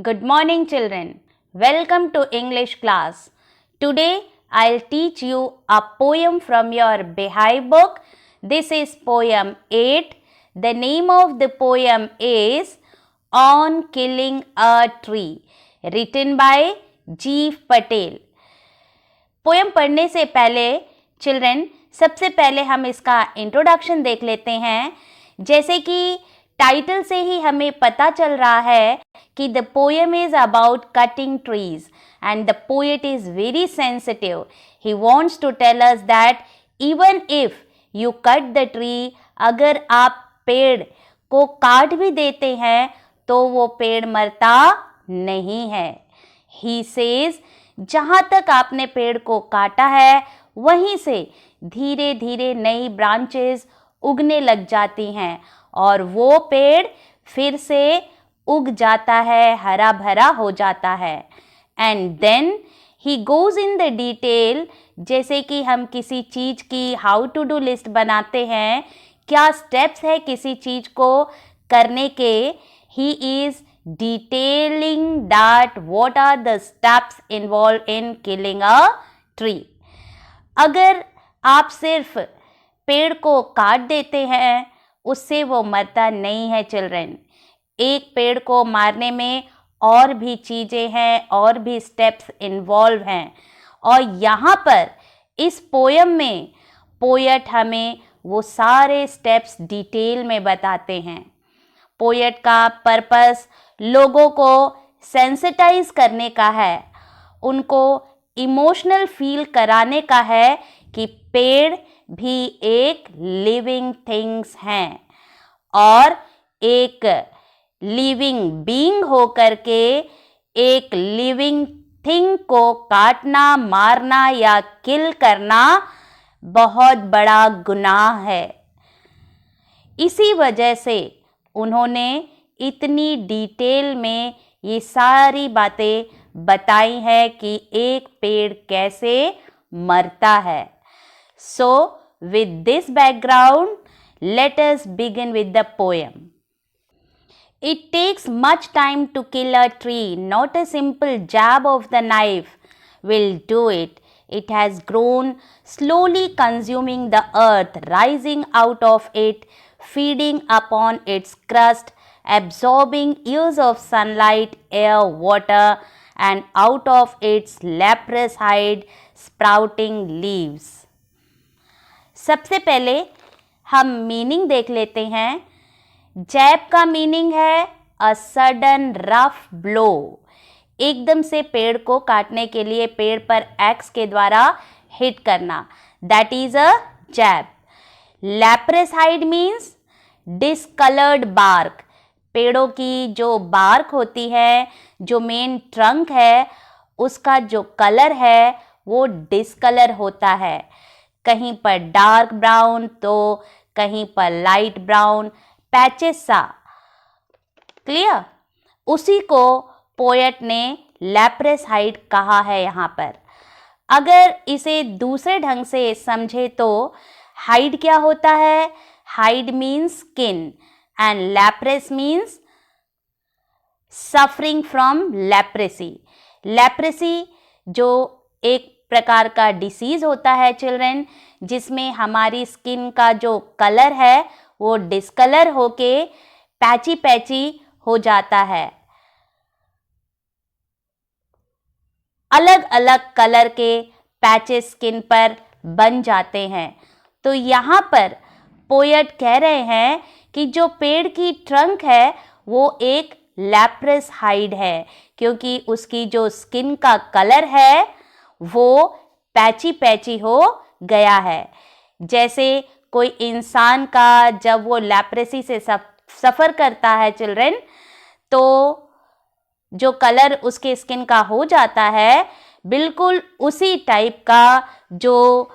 Good morning, children. Welcome to English class. Today, I'll teach you a poem from your Beehive book. This is poem 8. The name of the poem is On Killing a Tree, written by Jeev Patel. Poem पढ़ने से पहले children सबसे पहले हम इसका introduction देख लेते हैं. जैसे कि टाइटल से ही हमें पता चल रहा है कि the poem is about cutting trees and the poet is very sensitive. He wants to tell us that even if you cut the tree, अगर आप पेड़ को काट भी देते हैं तो वो पेड़ मरता नहीं है. ही सेज जहाँ तक आपने पेड़ को काटा है वहीं से धीरे धीरे नई ब्रांचेस उगने लग जाती हैं और वो पेड़ फिर से उग जाता है, हरा भरा हो जाता है. And then he goes in the detail. जैसे कि हम किसी चीज़ की हाउ टू डू लिस्ट बनाते हैं, क्या स्टेप्स है किसी चीज़ को करने के. He is detailing that what are the steps involved in killing a tree. अगर आप सिर्फ पेड़ को काट देते हैं उससे वो मरता नहीं है चिल्ड्रन. एक पेड़ को मारने में और भी चीज़ें हैं, और भी स्टेप्स इन्वॉल्व हैं. और यहाँ पर इस पोएम में पोएट हमें वो सारे स्टेप्स डिटेल में बताते हैं. पोएट का पर्पस लोगों को सेंसिटाइज करने का है, उनको इमोशनल फील कराने का है कि पेड़ भी एक लिविंग थिंग्स हैं और एक लिविंग बीइंग हो करके एक लिविंग थिंग को काटना, मारना या किल करना बहुत बड़ा गुनाह है. इसी वजह से उन्होंने इतनी डिटेल में ये सारी बातें बताई है कि एक पेड़ कैसे मरता है. So with this background let us begin with the poem. It takes much time to kill a tree. Not a simple jab of the knife will do it. It has grown, slowly consuming the earth, rising out of it, feeding upon its crust, absorbing years of sunlight, air, water, and out of its leprous hide, sprouting leaves. सबसे पहले हम meaning देख लेते हैं. जैब का meaning है a sudden rough blow. एकदम से पेड़ को काटने के लिए पेड़ पर एक्स के द्वारा हिट करना, that is a jab. Leprous hide means discoloured bark. पेड़ों की जो बार्क होती है, जो मेन ट्रंक है, उसका जो कलर है वो डिसकलर होता है. कहीं पर डार्क ब्राउन तो कहीं पर लाइट ब्राउन, पैचेस सा. क्लियर? उसी को पोएट ने लेप्रस हाइड कहा है यहाँ पर. अगर इसे दूसरे ढंग से समझे तो हाइड क्या होता है? Hide means skin and leprous means suffering from leprosy. Leprosy जो एक प्रकार का डिसीज होता है चिल्ड्रन, जिसमें हमारी स्किन का जो कलर है वो डिस्कलर होके पैची पैची हो जाता है. अलग अलग कलर के पैचेस स्किन पर बन जाते हैं. तो यहाँ पर पोएट कह रहे हैं कि जो पेड़ की ट्रंक है वो एक लेप्रस हाइड है, क्योंकि उसकी जो स्किन का कलर है वो पैची पैची हो गया है. जैसे कोई इंसान का जब वो लेप्रेसी से सफ़र करता है चिल्ड्रन, तो जो कलर उसके स्किन का हो जाता है बिल्कुल उसी टाइप का जो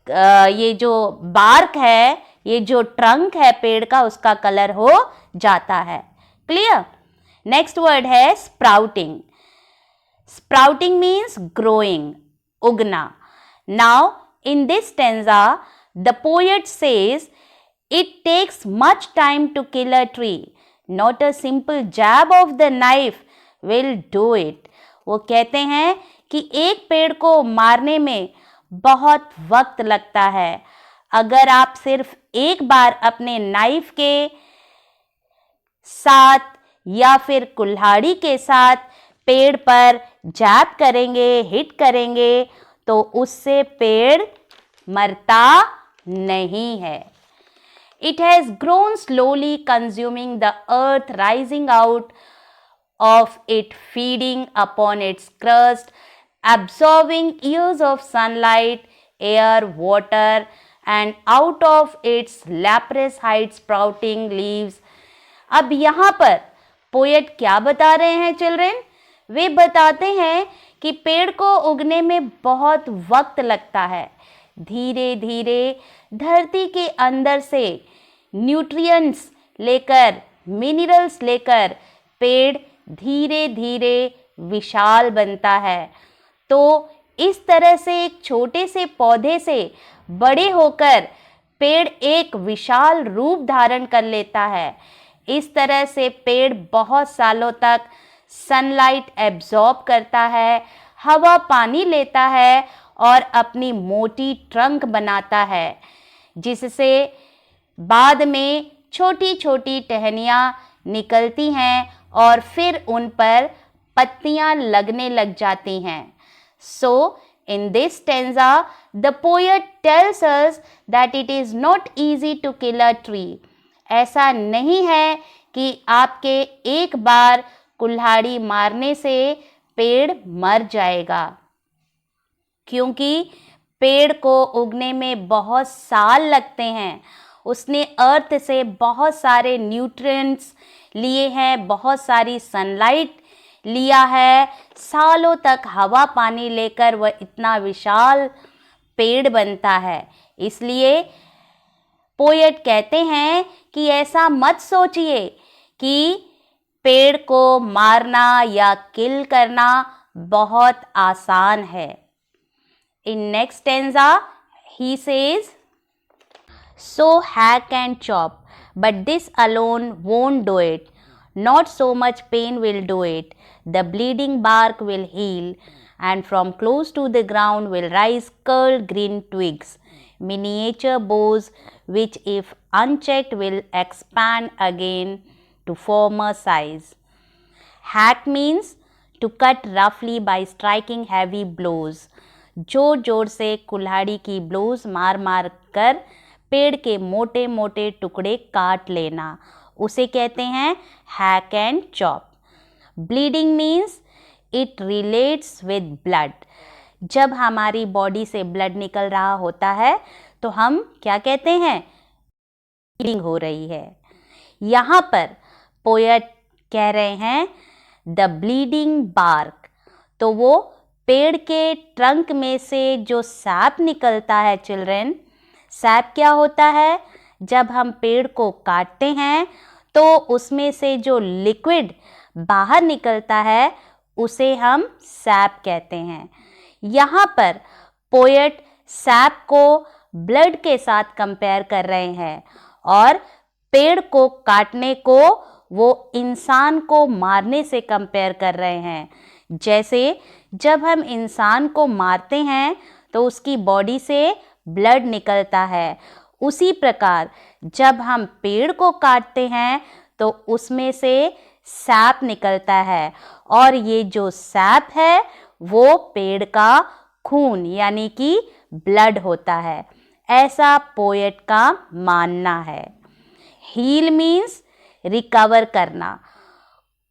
ये जो बार्क है, ये जो ट्रंक है पेड़ का, उसका कलर हो जाता है. क्लियर? नेक्स्ट वर्ड है स्प्राउटिंग. स्प्राउटिंग मीन्स ग्रोइंग, उगना. Now in this stanza the poet says it takes much time to kill a tree. Not a simple jab of the knife will do it. वो कहते हैं कि एक पेड़ को मारने में बहुत वक्त लगता है। अगर आप सिर्फ एक बार अपने नाइफ के साथ या फिर कुल्हाड़ी के साथ पेड़ पर जैब करेंगे, हिट करेंगे, तो उससे पेड़ मरता नहीं है। It has grown slowly, consuming the earth, rising out of it, feeding upon its crust, absorbing years of sunlight, air, water, and out of its leprous height sprouting leaves. अब यहाँ पर पोएट क्या बता रहे हैं चिल्ड्रेन? वे बताते हैं कि पेड़ को उगने में बहुत वक्त लगता है। धीरे धीरे धरती के अंदर से न्यूट्रिएंट्स लेकर, मिनरल्स लेकर पेड़ धीरे धीरे विशाल बनता है। तो इस तरह से एक छोटे से पौधे से बड़े होकर पेड़ एक विशाल रूप धारण कर लेता है। इस तरह से पेड़ बहुत सालों तक सनलाइट एब्जॉर्ब करता है, हवा पानी लेता है और अपनी मोटी ट्रंक बनाता है, जिससे बाद में छोटी छोटी टहनियाँ निकलती हैं और फिर उन पर पत्तियाँ लगने लग जाती हैं। So, in this stanza, the poet tells us that it is not easy to kill a tree. ऐसा नहीं है कि आपके एक बार कुल्हाड़ी मारने से पेड़ मर जाएगा, क्योंकि पेड़ को उगने में बहुत साल लगते हैं। उसने अर्थ से बहुत सारे न्यूट्रिएंट्स लिए हैं, बहुत सारी सनलाइट लिया है, सालों तक हवा पानी लेकर वह इतना विशाल पेड़ बनता है। इसलिए पोएट कहते हैं कि ऐसा मत सोचिए कि पेड़ को मारना या किल करना बहुत आसान है। In next stanza, he says, "So hack and chop, but this alone won't do it. Not so much pain will do it. The bleeding bark will heal, and from close to the ground will rise curled green twigs, miniature boughs, which if unchecked will expand again to former size." Hack means to cut roughly by striking heavy blows. जोर जोर से कुल्हाड़ी की blows मार मार कर पेड़ के मोटे मोटे टुकड़े काट लेना, उसे कहते हैं hack and chop. Bleeding means it relates with blood. जब हमारी बॉडी से ब्लड निकल रहा होता है तो हम क्या कहते हैं? ब्लीडिंग हो रही है। यहाँ पर पोएट कह रहे हैं द ब्लीडिंग बार्क, तो वो पेड़ के ट्रंक में से जो सैप निकलता है चिल्ड्रेन, सैप क्या होता है? जब हम पेड़ को काटते हैं तो उसमें से जो लिक्विड बाहर निकलता है उसे हम सैप कहते हैं। यहाँ पर पोएट सैप को ब्लड के साथ कंपेयर कर रहे हैं और पेड़ को काटने को वो इंसान को मारने से कंपेयर कर रहे हैं। जैसे जब हम इंसान को मारते हैं तो उसकी बॉडी से ब्लड निकलता है, उसी प्रकार जब हम पेड़ को काटते हैं तो उसमें से सैप निकलता है, और ये जो सैप है वो पेड़ का खून यानी कि ब्लड होता है, ऐसा पोएट का मानना है। हील मीन्स रिकवर करना।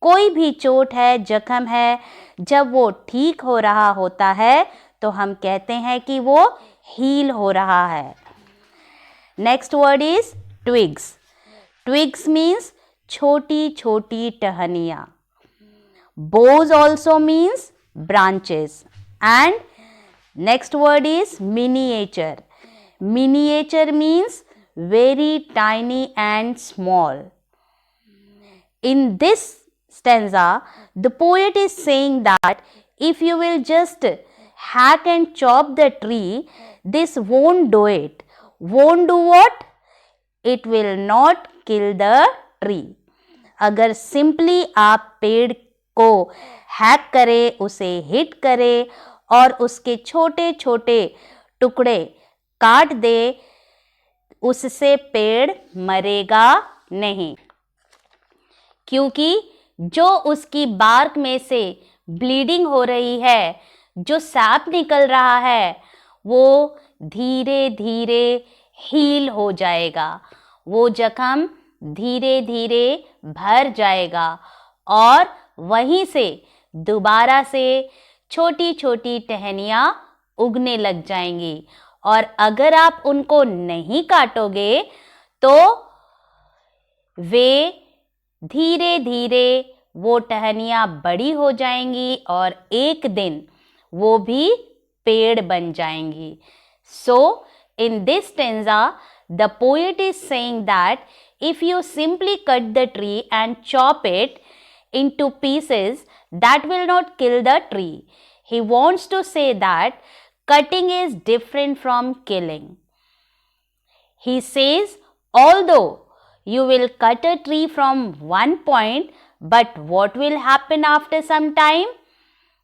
कोई भी चोट है, जख्म है, जब वो ठीक हो रहा होता है तो हम कहते हैं कि वो हील हो रहा है। Next word is twigs. Twigs means छोटी छोटी टहनियाँ। Boughs also means branches. And next word is miniature. Miniature means very tiny and small. In this stanza, the poet is saying that if you will just hack and chop the tree, this won't do it. Won't do what? It will not kill the tree. अगर simply आप पेड़ को hack करे, उसे hit करे और उसके छोटे छोटे टुकड़े काट दे, उससे पेड़ मरेगा नहीं, क्योंकि जो उसकी बार्क में से ब्लीडिंग हो रही है, जो सैप निकल रहा है, वो धीरे धीरे हील हो जाएगा, वो जख्म धीरे धीरे भर जाएगा और वहीं से दोबारा से छोटी छोटी टहनियाँ उगने लग जाएंगी। और अगर आप उनको नहीं काटोगे तो वे धीरे धीरे वो टहनियाँ बड़ी हो जाएंगी और एक दिन वो भी पेड़ बन जाएंगी। So in this stanza the poet is saying that if you simply cut the tree and chop it into pieces, that will not kill the tree. He wants to say that cutting is different from killing. He says, although you will cut a tree from one point, but what will happen after some time?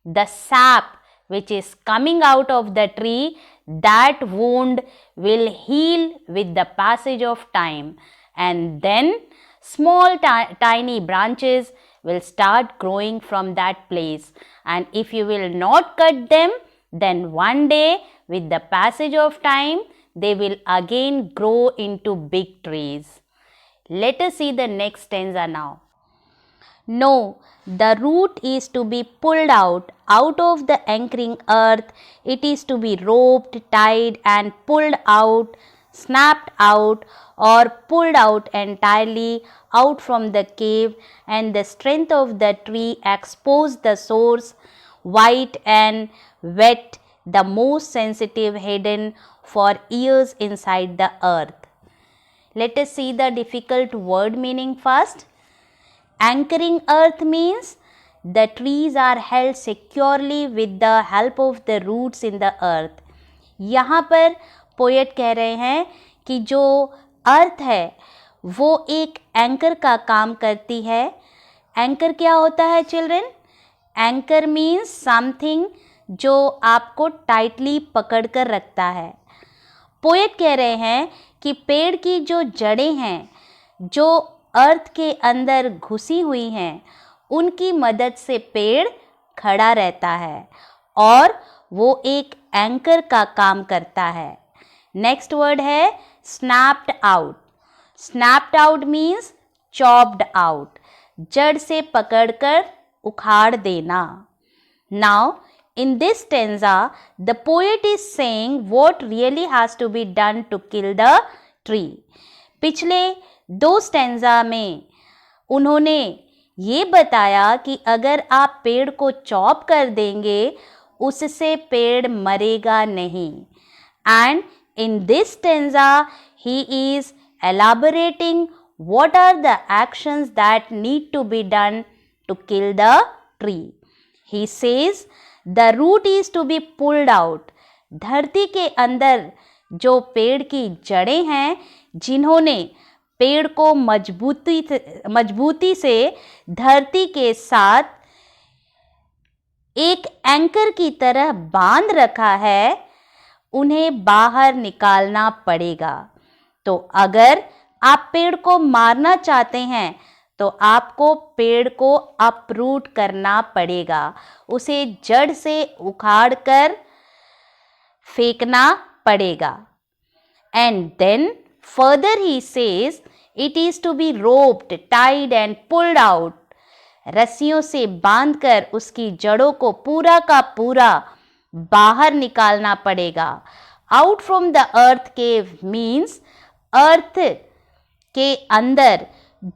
The sap which is coming out of the tree, that wound will heal with the passage of time, and then small tiny branches will start growing from that place. And if you will not cut them, then one day with the passage of time they will again grow into big trees. Let us see the next stanza now. No, the root is to be pulled out of the anchoring earth. It is to be roped, tied and pulled out, snapped out or pulled out entirely out from the cave, and the strength of the tree expose the source, white and wet, the most sensitive hidden for years inside the earth. Let us see the difficult word meaning first. Anchoring earth means the trees are held securely with the help of the roots in the earth. यहाँ पर poet कह रहे हैं कि जो अर्थ है वो एक एंकर का काम करती है। एंकर क्या होता है चिल्ड्रन? एंकर मीन्स समथिंग जो आपको टाइटली पकड़ कर रखता है। पोएट कह रहे हैं कि पेड़ की जो जड़ें हैं, जो अर्थ के अंदर घुसी हुई हैं, उनकी मदद से पेड़ खड़ा रहता है और वो एक एंकर का काम करता है। नेक्स्ट वर्ड है snapped out. Snapped out means chopped out, जड़ से पकड़कर उखाड़ देना। Now in this stanza the poet is saying what really has to be done to kill the tree. पिछले दो स्टैंजा में उन्होंने ये बताया कि अगर आप पेड़ को चॉप कर देंगे उससे पेड़ मरेगा नहीं। And in this stanza he is elaborating what are the actions that need to be done to kill the tree. He says the root is to be pulled out. धरती के अंदर जो पेड़ की जड़ें हैं, जिन्होंने पेड़ को मजबूती से धरती के साथ एक एंकर की तरह बांध रखा है, उन्हें बाहर निकालना पड़ेगा। तो अगर आप पेड़ को मारना चाहते हैं तो आपको पेड़ को अपरूट करना पड़ेगा, उसे जड़ से उखाड़ कर फेंकना पड़ेगा। And then further he says it is to be roped, tied and pulled out. रस्सियों से बांधकर उसकी जड़ों को पूरा का पूरा बाहर निकालना पड़ेगा। Out from the earth cave means अर्थ के अंदर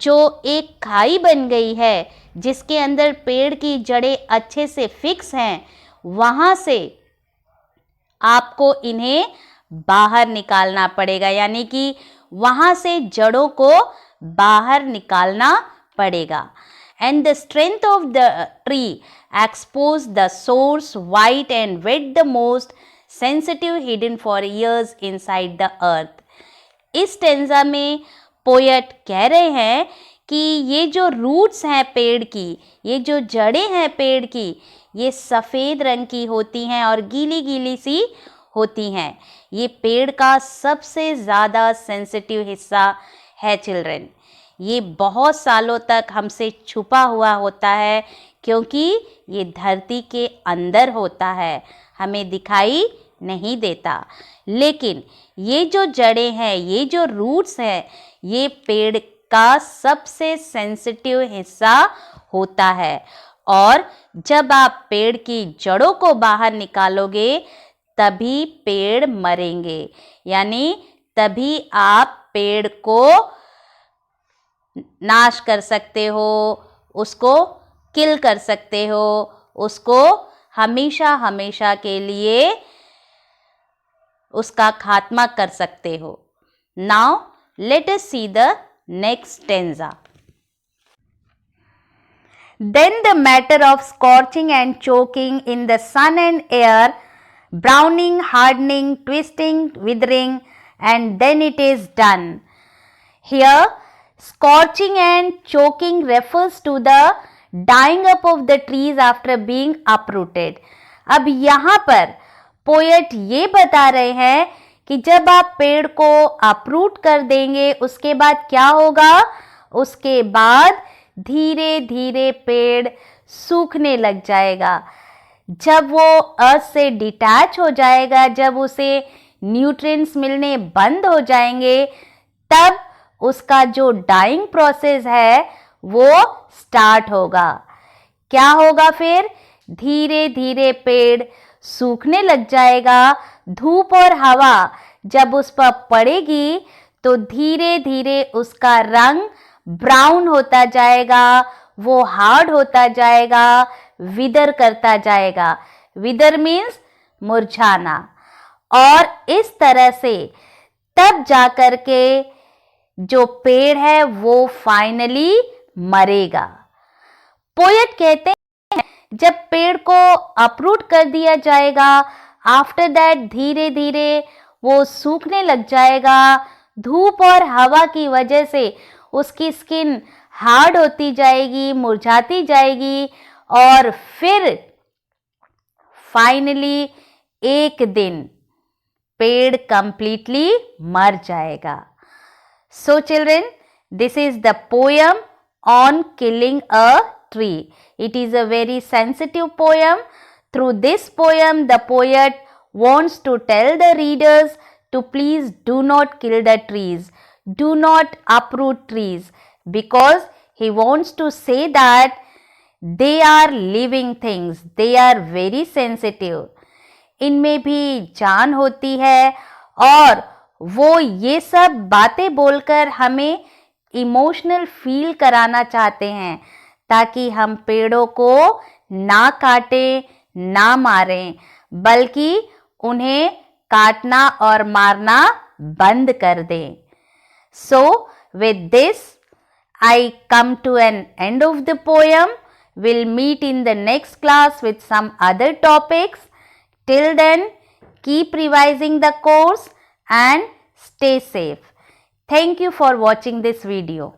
जो एक खाई बन गई है, जिसके अंदर पेड़ की जड़ें अच्छे से फिक्स हैं, वहाँ से आपको इन्हें बाहर निकालना पड़ेगा, यानी कि वहाँ से जड़ों को बाहर निकालना पड़ेगा। And the strength of the tree expose the source, white and wet, the most sensitive hidden for years inside the earth. इस टेंजा में पोएट कह रहे हैं कि ये जो रूट्स हैं पेड़ की, ये जो जड़ें हैं पेड़ की, ये सफ़ेद रंग की होती हैं और गीली गीली सी होती हैं। ये पेड़ का सबसे ज़्यादा सेंसिटिव हिस्सा है चिल्ड्रन। ये बहुत सालों तक हमसे छुपा हुआ होता है क्योंकि ये धरती के अंदर होता है, हमें दिखाई नहीं देता। लेकिन ये जो जड़ें हैं, ये जो रूट्स हैं, ये पेड़ का सबसे सेंसिटिव हिस्सा होता है। और जब आप पेड़ की जड़ों को बाहर निकालोगे तभी पेड़ मरेंगे, यानी तभी आप पेड़ को नाश कर सकते हो, उसको किल कर सकते हो, उसको हमेशा हमेशा के लिए उसका खात्मा कर सकते हो। Now let us see the next stanza. Then the matter of scorching and choking in the sun and air, browning, hardening, twisting, withering, and then it is done. Here, scorching and choking refers to the dying up of the trees after being uprooted. अब यहाँ पर poet ये बता रहे हैं कि जब आप पेड़ को अपरूट कर देंगे उसके बाद क्या होगा? उसके बाद धीरे धीरे पेड़ सूखने लग जाएगा। जब वो अर्थ से डिटैच हो जाएगा, जब उसे न्यूट्रिएंट्स मिलने बंद हो जाएंगे, तब उसका जो डाइंग प्रोसेस है वो स्टार्ट होगा। क्या होगा फिर? धीरे धीरे पेड़ सूखने लग जाएगा। धूप और हवा जब उस पर पड़ेगी तो धीरे धीरे उसका रंग ब्राउन होता जाएगा, वो हार्ड होता जाएगा, विदर करता जाएगा। विदर मीन्स मुरझाना। और इस तरह से तब जाकर के जो पेड़ है वो फाइनली मरेगा। पोएट कहते हैं जब पेड़ को अपरूट कर दिया जाएगा, आफ्टर दैट धीरे धीरे वो सूखने लग जाएगा। धूप और हवा की वजह से उसकी स्किन हार्ड होती जाएगी, मुरझाती जाएगी और फिर फाइनली एक दिन पेड़ कंप्लीटली मर जाएगा। So children, this is the poem on killing a tree. It is a very sensitive poem. Through this poem, the poet wants to tell the readers to please do not kill the trees. Do not uproot trees, because he wants to say that they are living things. They are very sensitive. इनमें भी जान होती है और वो ये सब बातें बोलकर हमें इमोशनल फील कराना चाहते हैं ताकि हम पेड़ों को ना काटें, ना मारें, बल्कि उन्हें काटना और मारना बंद कर दें। So with this I come to an end of the poem. We'll meet in the next class with some other topics. Till then, keep revising the course and stay safe. Thank you for watching this video.